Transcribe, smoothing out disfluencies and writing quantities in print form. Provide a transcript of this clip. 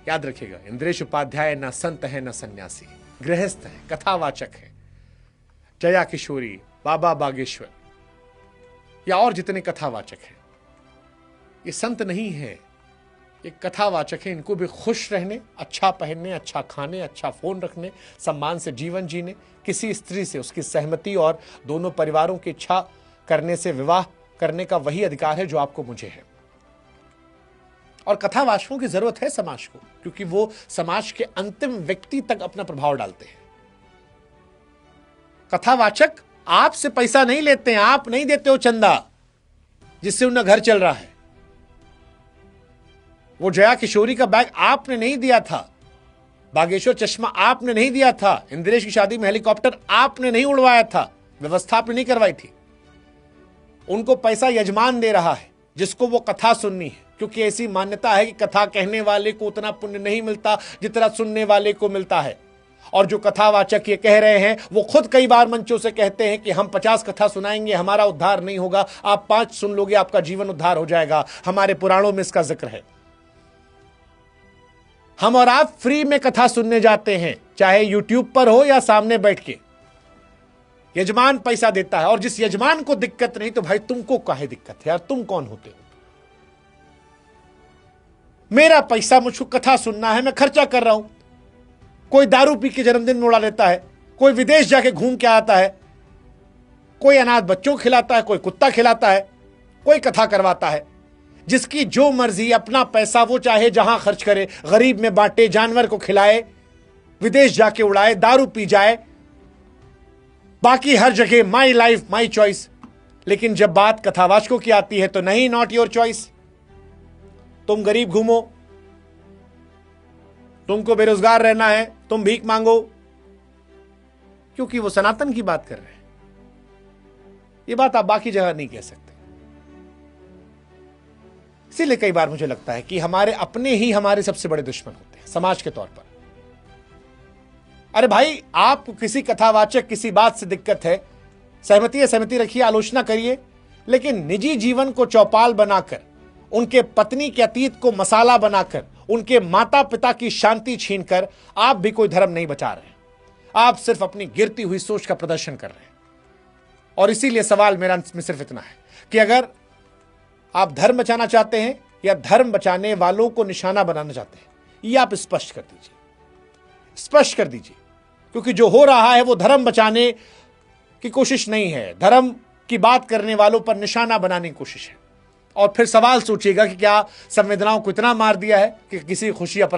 याद रखिएगा, इंद्रेश उपाध्याय न संत है न सन्यासी, गृहस्थ है, कथावाचक है। जया किशोरी, बाबा बागेश्वर या और जितने कथावाचक हैं, ये संत नहीं है, ये कथावाचक है। इनको भी खुश रहने, अच्छा पहनने, अच्छा खाने, अच्छा फोन रखने, सम्मान से जीवन जीने, किसी स्त्री से उसकी सहमति और दोनों परिवारों की इच्छा करने से विवाह करने का वही अधिकार है जो आपको मुझे है। और कथावाचकों की जरूरत है समाज को, क्योंकि वो समाज के अंतिम व्यक्ति तक अपना प्रभाव डालते हैं। कथावाचक आपसे पैसा नहीं लेते हैं, आप नहीं देते हो चंदा जिससे उनका घर चल रहा है। वो जया किशोरी का बैग आपने नहीं दिया था, बागेश्वर चश्मा आपने नहीं दिया था, इंद्रेश की शादी में हेलीकॉप्टर आपने नहीं उड़वाया था, व्यवस्था आपने नहीं करवाई थी। उनको पैसा यजमान दे रहा है जिसको वो कथा सुननी है, क्योंकि ऐसी मान्यता है कि कथा कहने वाले को उतना पुण्य नहीं मिलता जितना सुनने वाले को मिलता है। और जो कथावाचक ये कह रहे हैं वो खुद कई बार मंचों से कहते हैं कि हम 50 कथा सुनाएंगे, हमारा उद्धार नहीं होगा, आप 5 सुन लोगे आपका जीवन उद्धार हो जाएगा। हमारे पुराणों में इसका जिक्र है। हम और आप फ्री में कथा सुनने जाते हैं, चाहे यूट्यूब पर हो या सामने बैठ के। यजमान पैसा देता है, और जिस यजमान को दिक्कत नहीं तो भाई तुमको काहे दिक्कत है यार, तुम कौन होते हो? मेरा पैसा, मुझको कथा सुनना है, मैं खर्चा कर रहा हूं। कोई दारू पी के जन्मदिन में उड़ा लेता है, कोई विदेश जाके घूम के आता है, कोई अनाथ बच्चों को खिलाता है, कोई कुत्ता खिलाता है, कोई कथा करवाता है। जिसकी जो मर्जी, अपना पैसा वो चाहे जहां खर्च करे, गरीब में बांटे, जानवर को खिलाए, विदेश जाके उड़ाए, दारू पी जाए, बाकी हर जगह माई लाइफ माई चॉइस। लेकिन जब बात कथावाचकों की आती है तो नहीं, नॉट योर चॉइस। तुम गरीब घूमो, तुमको बेरोजगार रहना है, तुम भीख मांगो, क्योंकि वो सनातन की बात कर रहे हैं। ये बात आप बाकी जगह नहीं कह सकते। इसीलिए कई बार मुझे लगता है कि हमारे अपने ही हमारे सबसे बड़े दुश्मन होते हैं समाज के तौर पर। अरे भाई, आप किसी कथावाचक किसी बात से दिक्कत है, सहमति है, सहमति रखिए, आलोचना करिए, लेकिन निजी जीवन को चौपाल बनाकर, उनके पत्नी के अतीत को मसाला बनाकर, उनके माता पिता की शांति छीनकर आप भी कोई धर्म नहीं बचा रहे हैं। आप सिर्फ अपनी गिरती हुई सोच का प्रदर्शन कर रहे हैं। और इसीलिए सवाल मेरा अंत में सिर्फ इतना है कि अगर आप धर्म बचाना चाहते हैं या धर्म बचाने वालों को निशाना बनाना चाहते हैं, ये आप स्पष्ट कर दीजिए, स्पष्ट कर दीजिए। क्योंकि जो हो रहा है वो धर्म बचाने की कोशिश नहीं है, धर्म की बात करने वालों पर निशाना बनाने की कोशिश है। और फिर सवाल सोचिएगा कि क्या संवेदनाओं को इतना मार दिया है कि किसी खुशी अपराध